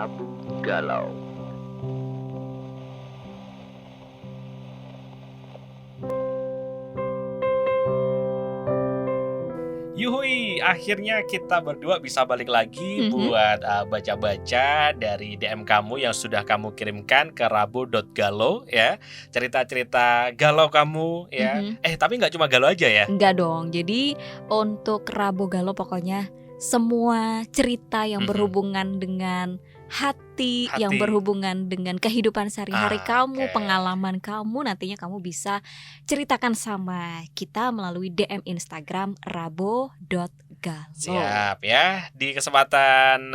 Rabu Galau. Yuhui, akhirnya kita berdua bisa balik lagi buat baca-baca dari DM kamu yang sudah kamu kirimkan ke rabu.galau ya. Cerita-cerita galau kamu ya. Tapi nggak cuma galau aja ya. Enggak dong, jadi untuk Rabu Galau pokoknya semua cerita yang berhubungan dengan hati, yang berhubungan dengan kehidupan sehari-hari kamu, pengalaman kamu, nantinya kamu bisa ceritakan sama kita melalui DM Instagram rabo.galau. Siap ya, di kesempatan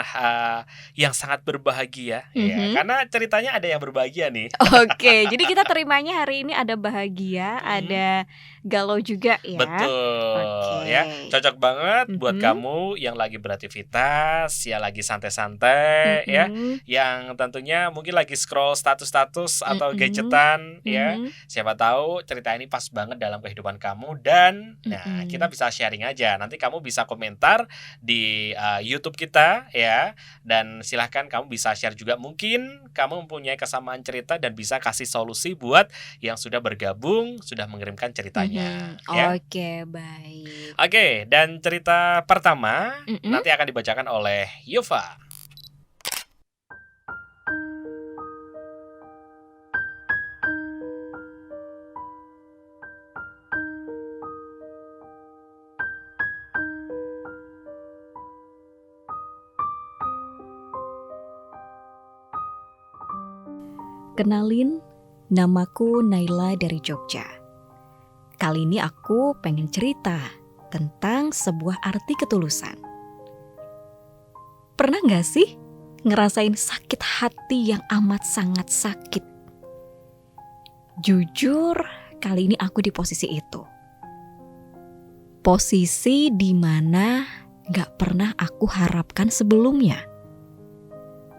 yang sangat berbahagia ya, karena ceritanya ada yang berbahagia nih. Oke, jadi kita terimanya hari ini ada bahagia, ada galau juga ya. Betul ya, cocok banget buat kamu yang lagi beraktivitas, ya lagi santai-santai ya, yang tentunya mungkin lagi scroll status-status atau gadgetan ya. Siapa tahu cerita ini pas banget dalam kehidupan kamu dan nah kita bisa sharing aja. Nanti kamu bisa komentar di YouTube kita ya, dan silahkan kamu bisa share juga. Mungkin kamu mempunyai kesamaan cerita dan bisa kasih solusi buat yang sudah bergabung, sudah mengirimkan ceritanya ya. Oke, baik. Oke, dan cerita pertama nanti akan dibacakan oleh Yufa. Kenalin, namaku Naila dari Jogja. Kali ini aku pengen cerita tentang sebuah arti ketulusan. Pernah gak sih ngerasain sakit hati yang amat sangat sakit? Jujur, kali ini aku di posisi itu. Posisi di mana gak pernah aku harapkan sebelumnya.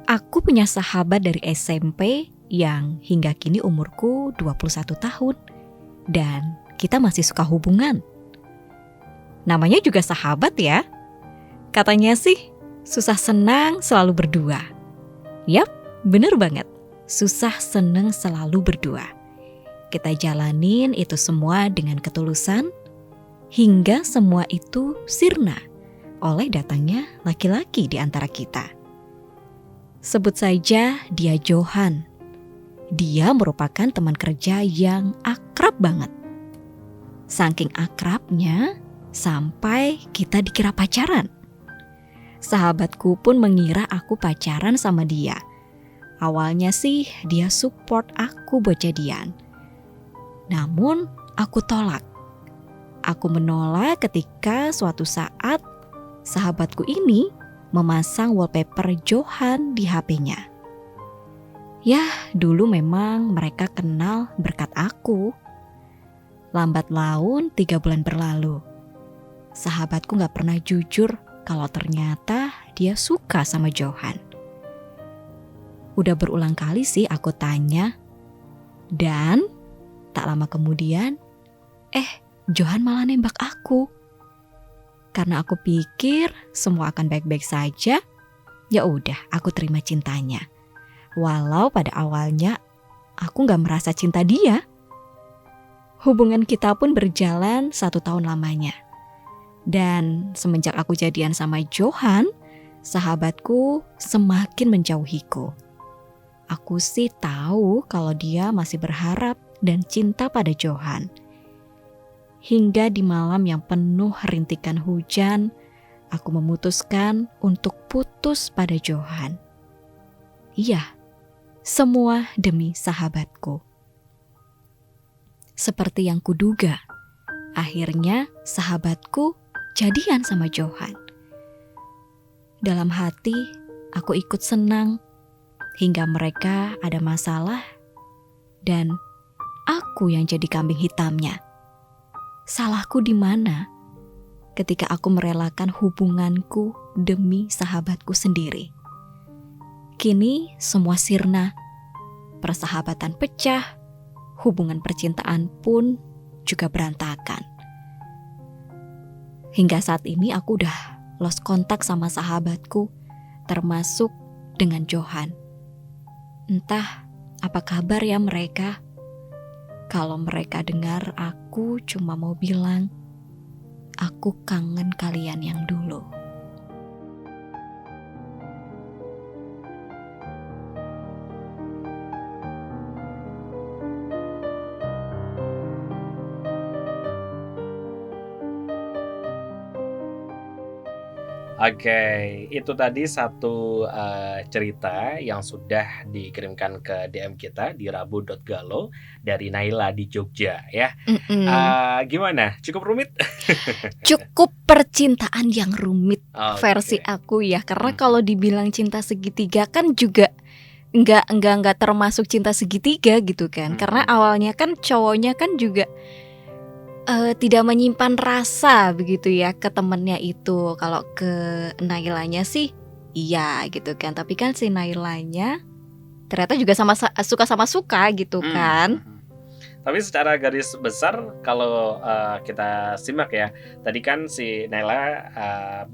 Aku punya sahabat dari SMP yang hingga kini umurku 21 tahun dan kita masih suka hubungan. Namanya juga sahabat ya. Katanya sih susah senang selalu berdua. Yap, bener banget. Susah senang selalu berdua. Kita jalanin itu semua dengan ketulusan hingga semua itu sirna oleh datangnya laki-laki di antara kita. Sebut saja dia Johan. Dia merupakan teman kerja yang akrab banget. Saking akrabnya, sampai kita dikira pacaran. Sahabatku pun mengira aku pacaran sama dia. Awalnya sih dia support aku buat jadian. Namun aku tolak. Aku menolak ketika suatu saat sahabatku ini memasang wallpaper Johan di HP-nya. Yah, dulu memang mereka kenal berkat aku. Lambat laun 3 bulan berlalu. Sahabatku gak pernah jujur kalau ternyata dia suka sama Johan. Udah berulang kali sih aku tanya. Dan tak lama kemudian, Johan malah nembak aku. Karena aku pikir semua akan baik-baik saja, ya udah aku terima cintanya. Walau pada awalnya aku gak merasa cinta dia. Hubungan kita pun berjalan 1 tahun lamanya. Dan semenjak aku jadian sama Johan, sahabatku semakin menjauhiku. Aku sih tahu kalau dia masih berharap dan cinta pada Johan. Hingga di malam yang penuh rintikan hujan, aku memutuskan untuk putus pada Johan. Iya, semua demi sahabatku. Seperti yang kuduga, akhirnya sahabatku jadian sama Johan. Dalam hati, aku ikut senang hingga mereka ada masalah dan aku yang jadi kambing hitamnya. Salahku di mana ketika aku merelakan hubunganku demi sahabatku sendiri? Kini semua sirna, persahabatan pecah, hubungan percintaan pun juga berantakan. Hingga saat ini aku udah lost kontak sama sahabatku, termasuk dengan Johan. Entah apa kabar ya mereka. Kalau mereka dengar, aku cuma mau bilang, aku kangen kalian yang dulu. Oke, itu tadi satu cerita yang sudah dikirimkan ke DM kita di rabu.galo dari Naila di Jogja ya. Gimana? Cukup rumit? Cukup percintaan yang rumit Oke. versi aku ya. Karena kalau dibilang cinta segitiga kan juga nggak termasuk cinta segitiga gitu kan. Karena awalnya kan cowoknya kan juga tidak menyimpan rasa begitu ya ke temennya itu. Kalau ke Nailanya sih iya gitu kan. Tapi kan si Nailanya ternyata juga sama suka gitu kan. Tapi secara garis besar kalau kita simak ya, tadi kan si Naila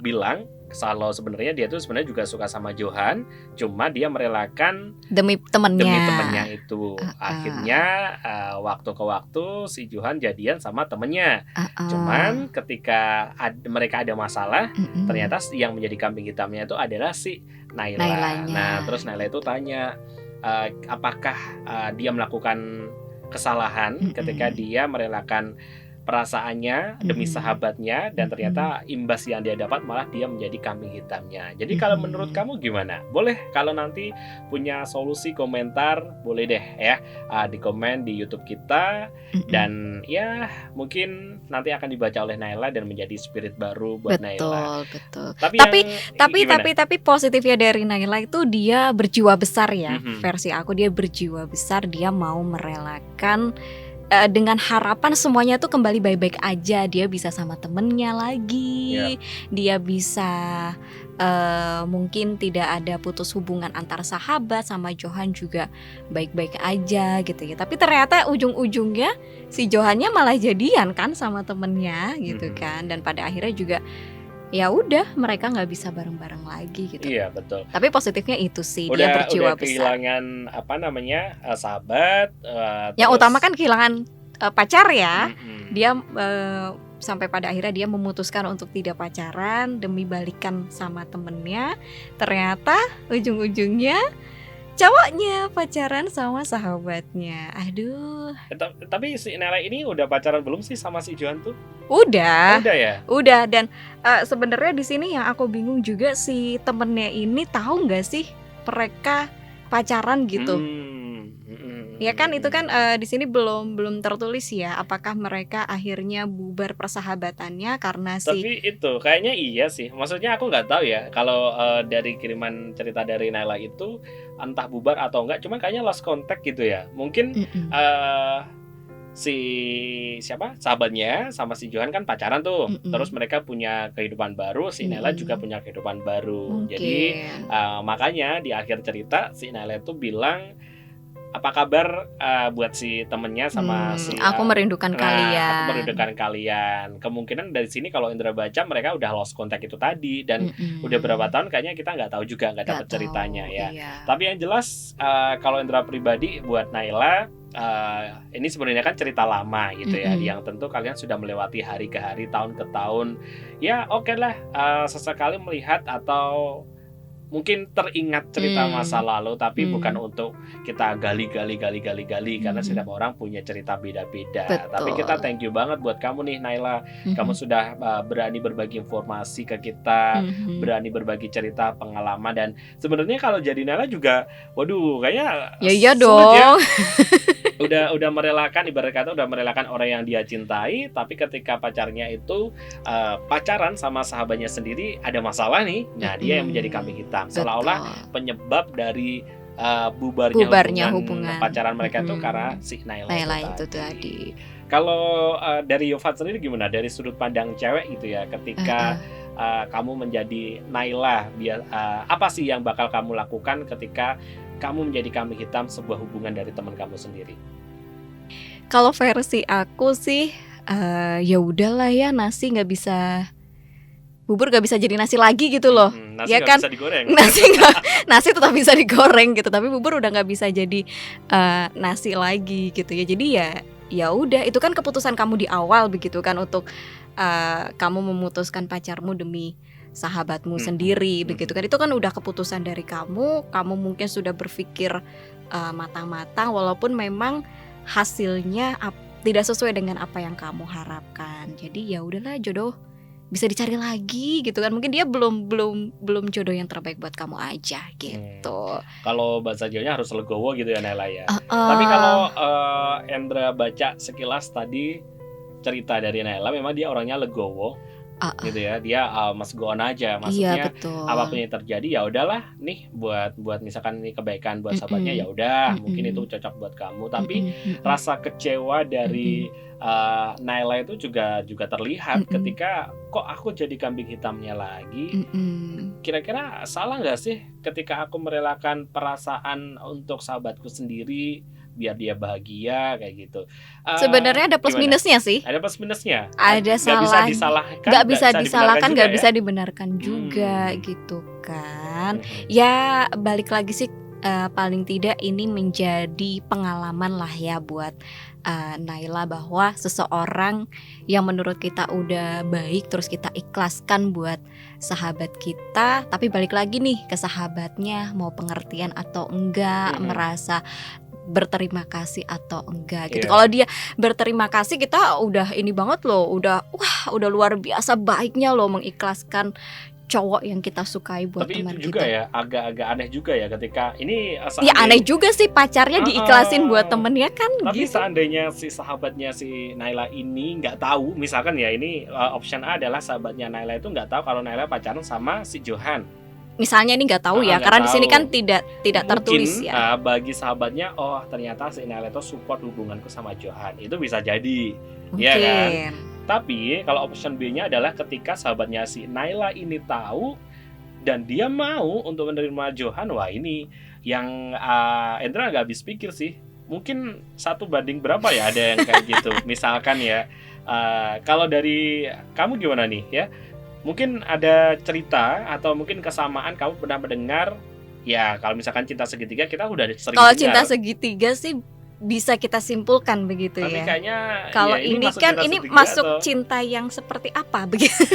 bilang kalau sebenarnya dia tuh sebenarnya juga suka sama Johan, cuma dia merelakan demi temennya itu. Akhirnya waktu ke waktu si Johan jadian sama temennya. Cuman ketika mereka ada masalah, ternyata yang menjadi kambing hitamnya itu adalah si Nailanya. Nah, terus Naila itu tanya apakah dia melakukan kesalahan ketika dia merelakan perasaannya demi sahabatnya, dan ternyata imbas yang dia dapat malah dia menjadi kambing hitamnya. Jadi kalau menurut kamu gimana? Boleh kalau nanti punya solusi komentar, boleh deh ya di komen di YouTube kita, dan ya mungkin nanti akan dibaca oleh Naila dan menjadi spirit baru buat Naila. Betul. Tapi positifnya dari Naila itu dia berjiwa besar ya. Versi aku dia berjiwa besar, dia mau merelakan dengan harapan semuanya tuh kembali baik-baik aja. Dia bisa sama temennya lagi, dia bisa mungkin tidak ada putus hubungan antar sahabat, sama Johan juga baik-baik aja gitu ya. Tapi ternyata ujung-ujungnya si Johannya malah jadian kan sama temennya gitu kan. Dan pada akhirnya juga ya udah mereka nggak bisa bareng-bareng lagi gitu. Iya betul. Tapi positifnya itu sih, dia berjiwa besar. Kehilangan sahabat. Yang utama kan kehilangan pacar ya. Dia sampai pada akhirnya dia memutuskan untuk tidak pacaran demi balikan sama temennya. Ternyata ujung-ujungnya cowoknya pacaran sama sahabatnya. Aduh. Tapi si Naila ini udah pacaran belum sih sama si Johan tuh? Udah ya. Udah. Dan sebenarnya di sini yang aku bingung juga, si temennya ini tahu nggak sih mereka pacaran gitu? Ya kan itu kan di sini belum tertulis ya. Apakah mereka akhirnya bubar persahabatannya karena Tapi itu kayaknya iya sih. Maksudnya aku nggak tahu ya. Kalau dari kiriman cerita dari Naila itu entah bubar atau enggak, cuman kayaknya lost contact gitu ya. Mungkin si sahabatnya sama si Johan kan pacaran tuh. Terus mereka punya kehidupan baru, si Naila juga punya kehidupan baru. Jadi makanya di akhir cerita si Naila itu bilang, apa kabar buat si temennya sama si aku merindukan kalian. Aku merindukan kalian. Kemungkinan dari sini kalau Indra baca mereka udah lost contact itu tadi, dan udah berapa tahun kayaknya kita nggak tahu juga, nggak dapat ceritanya ya. Iya. Tapi yang jelas kalau Indra pribadi buat Naila, ini sebenarnya kan cerita lama gitu ya, yang tentu kalian sudah melewati hari ke hari, tahun ke tahun. Ya oke lah, sesekali melihat atau mungkin teringat cerita masa lalu, tapi bukan untuk kita gali karena setiap orang punya cerita beda-beda. Tapi kita thank you banget buat kamu nih Naila. Kamu sudah berani berbagi informasi ke kita, berani berbagi cerita pengalaman, dan sebenarnya kalau jadi Naila juga waduh kayaknya iya dong ya. udah merelakan, ibarat kata udah merelakan orang yang dia cintai, tapi ketika pacarnya itu pacaran sama sahabatnya sendiri ada masalah nih, nah dia yang menjadi kambing hitam. Seolah-olah penyebab dari bubarnya hubungan pacaran mereka itu karena si Naila itu tadi. Kalau dari Yofat sendiri gimana? Dari sudut pandang cewek gitu ya, ketika kamu menjadi Naila, apa sih yang bakal kamu lakukan ketika kamu menjadi kambing hitam sebuah hubungan dari teman kamu sendiri? Kalau versi aku sih ya udahlah ya, nasi nggak bisa bubur gak bisa jadi nasi lagi gitu loh. Nasi ya nggak kan? bisa digoreng. Nasi tetap bisa digoreng gitu, tapi bubur udah nggak bisa jadi nasi lagi gitu ya. Jadi ya udah, itu kan keputusan kamu di awal begitu kan, untuk kamu memutuskan pacarmu demi sahabatmu sendiri begitu kan. Itu kan udah keputusan dari kamu mungkin sudah berpikir matang-matang, walaupun memang hasilnya tidak sesuai dengan apa yang kamu harapkan. Jadi ya udahlah, jodoh bisa dicari lagi gitu kan. Mungkin dia belum jodoh yang terbaik buat kamu aja gitu. Kalau bahasa Jawanya harus legowo gitu ya Naila ya. Tapi kalau Endra baca sekilas tadi cerita dari Naila, memang dia orangnya legowo gitu ya. Dia mas go on aja, maksudnya apapun yang terjadi ya udahlah nih, buat misalkan ini kebaikan buat sahabatnya ya udah, mungkin itu cocok buat kamu. Tapi rasa kecewa dari Naila itu juga terlihat ketika kok aku jadi kambing hitamnya lagi. Kira-kira salah nggak sih ketika aku merelakan perasaan untuk sahabatku sendiri biar dia bahagia kayak gitu? Sebenarnya ada plus minusnya sih. Ada plus minusnya. Ada salah. Nggak bisa disalahkan, nggak bisa dibenarkan juga gitu kan. Ya balik lagi sih, paling tidak ini menjadi pengalaman lah ya buat Naila, bahwa seseorang yang menurut kita udah baik terus kita ikhlaskan buat sahabat kita, tapi balik lagi nih ke sahabatnya mau pengertian atau enggak, merasa berterima kasih atau enggak gitu. Kalau dia berterima kasih, kita udah ini banget loh, udah luar biasa baiknya loh mengikhlaskan cowok yang kita sukai buat teman kita. Tapi itu juga ya agak aneh juga ya ketika ini ya aneh juga sih pacarnya diikhlasin buat temennya kan. Tapi gitu. Seandainya si sahabatnya si Naila ini nggak tahu, misalkan ya ini option A adalah sahabatnya Naila itu nggak tahu kalau Naila pacaran sama si Johan. Misalnya ini nggak tahu ya, karena di sini kan tidak tertulis ya. Bagi sahabatnya, oh ternyata si Naila itu support hubunganku sama Johan, itu bisa jadi, ya kan. Tapi kalau option B-nya adalah ketika sahabatnya si Naila ini tahu dan dia mau untuk menerima Johan, wah ini yang Endra nggak habis pikir sih. Mungkin 1 banding berapa ya ada yang kayak gitu. Misalkan ya, kalau dari kamu gimana nih ya? Mungkin ada cerita atau mungkin kesamaan kamu pernah mendengar ya, kalau misalkan cinta segitiga kita udah sering dengar. Kalau cinta segitiga sih bisa kita simpulkan begitu. Tapi ya. Kayaknya kalau ya, ini kan ini masuk atau cinta yang seperti apa begitu.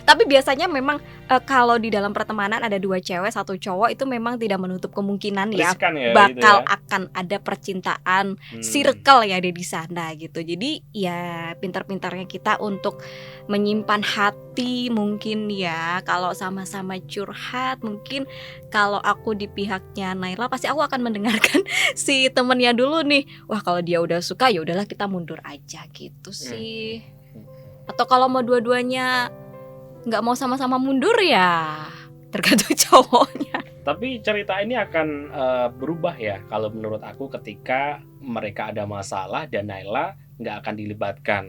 Tapi biasanya memang kalau di dalam pertemanan ada 2 cewek 1 cowok, itu memang tidak menutup kemungkinan Riskan ya bakal gitu ya. akan ada percintaan circle ya di sana gitu. Jadi ya pintar-pintarnya kita untuk menyimpan hati mungkin ya. Kalau sama-sama curhat, mungkin kalau aku di pihaknya Naila pasti aku akan mendengarkan si temennya dulu nih. Wah kalau dia udah suka ya udahlah kita mundur aja gitu sih. Atau kalau mau dua-duanya nggak mau sama-sama mundur ya tergantung cowoknya. Tapi cerita ini akan berubah ya kalau menurut aku ketika mereka ada masalah dan Naila nggak akan dilibatkan.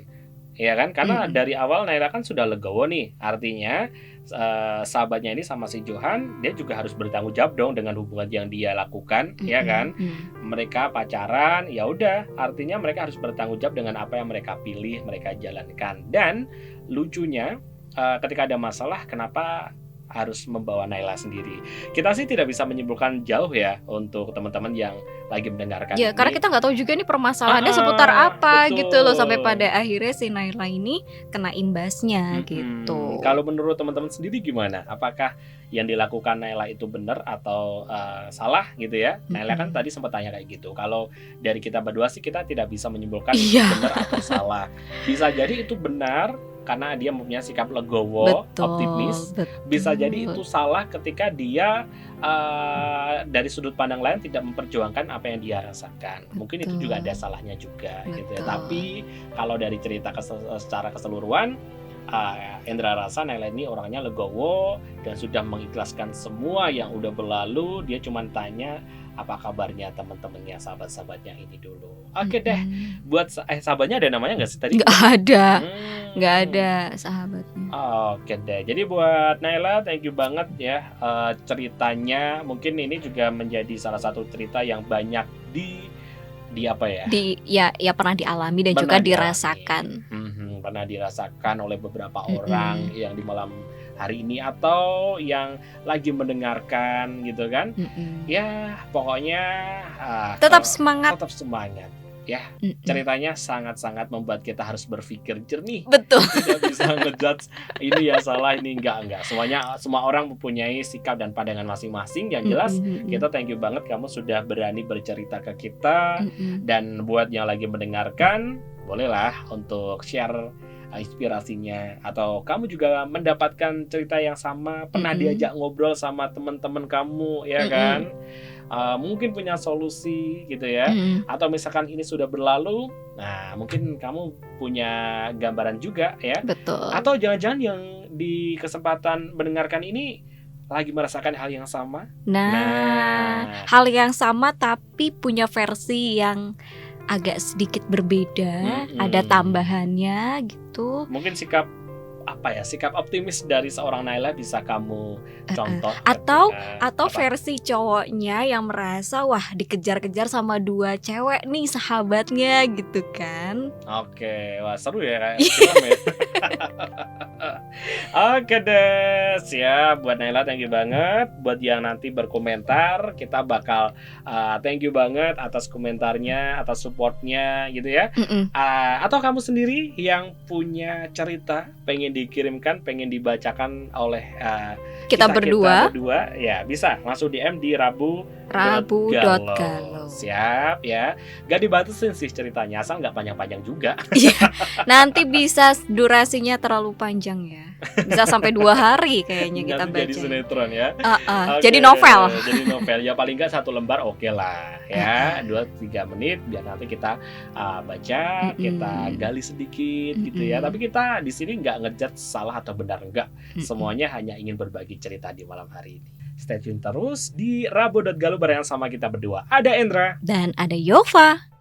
Ya kan, karena dari awal Naila kan sudah legowo nih. Artinya sahabatnya ini sama si Johan, dia juga harus bertanggung jawab dong dengan hubungan yang dia lakukan, ya kan? Mereka pacaran, ya udah, artinya mereka harus bertanggung jawab dengan apa yang mereka pilih, mereka jalankan. Dan lucunya ketika ada masalah, kenapa harus membawa Naila sendiri? Kita sih tidak bisa menyimpulkan jauh ya untuk teman-teman yang lagi mendengarkan ya, ini. Karena kita nggak tahu juga nih permasalahannya seputar apa. Betul. Gitu loh, sampai pada akhirnya si Naila ini kena imbasnya gitu. Kalau menurut teman-teman sendiri gimana? Apakah yang dilakukan Naila itu benar atau salah gitu ya? Naila kan tadi sempat tanya kayak gitu. Kalau dari kita berdua sih kita tidak bisa menyimpulkan itu benar atau salah. Bisa jadi itu benar karena dia mempunyai sikap legowo, optimis. Bisa jadi itu salah ketika dia dari sudut pandang lain tidak memperjuangkan apa yang dia rasakan. Mungkin itu juga ada salahnya juga gitu ya. Tapi kalau dari cerita secara keseluruhan, Endra rasa Naila ini orangnya legowo dan sudah mengikhlaskan semua yang udah berlalu. Dia cuma tanya apa kabarnya teman-temannya, sahabat-sahabatnya ini dulu. Oke deh, buat sahabatnya ada namanya nggak sih tadi? Nggak ada sahabatnya. Oke deh, jadi buat Naila thank you banget ya ceritanya. Mungkin ini juga menjadi salah satu cerita yang banyak di apa ya? Ya pernah dialami dan juga dirasakan. pernah dirasakan oleh beberapa orang yang di malam hari ini atau yang lagi mendengarkan gitu kan. Ya pokoknya tetap semangat. Tetap semangat. Ya, ceritanya sangat-sangat membuat kita harus berpikir jernih. Betul. Tidak bisa ngejudge ini ya salah, ini enggak. Semua orang mempunyai sikap dan pandangan masing-masing. Yang jelas kita thank you banget kamu sudah berani bercerita ke kita. Dan buat yang lagi mendengarkan, bolehlah untuk share inspirasinya, atau kamu juga mendapatkan cerita yang sama, pernah diajak ngobrol sama teman-teman kamu ya kan. Mungkin punya solusi gitu ya, atau misalkan ini sudah berlalu, nah mungkin kamu punya gambaran juga ya. Betul. Atau jangan-jangan yang di kesempatan mendengarkan ini lagi merasakan hal yang sama. Nah, hal yang sama tapi punya versi yang agak sedikit berbeda, ada tambahannya gitu. Mungkin sikap optimis dari seorang Naila bisa kamu contoh. Atau versi cowoknya yang merasa wah dikejar-kejar sama 2 cewek nih sahabatnya gitu kan. Oke, wah seru ya kayak film ya. Oke deh, siap. Buat Naila thank you banget. Buat yang nanti berkomentar, kita bakal thank you banget atas komentarnya, atas supportnya gitu ya. Atau kamu sendiri yang punya cerita pengen dikirimkan, pengen dibacakan oleh kita berdua, ya bisa langsung DM di rabu.galau. Siap ya. Gak dibatasin sih ceritanya, asal gak panjang-panjang juga. Nanti bisa durasinya terlalu panjang ya. Bisa sampai 2 hari kayaknya kita baca. Jadi sinetron ya. Jadi novel. Jadi novel ya, paling nggak 1 lembar oke lah ya. 2-3 menit biar nanti kita baca, kita gali sedikit gitu ya. Tapi kita di sini nggak ngejudge salah atau benar, enggak. Semuanya hanya ingin berbagi cerita di malam hari ini. Stay tune terus di rabu.galau bareng sama kita berdua. Ada Endra dan ada Yova.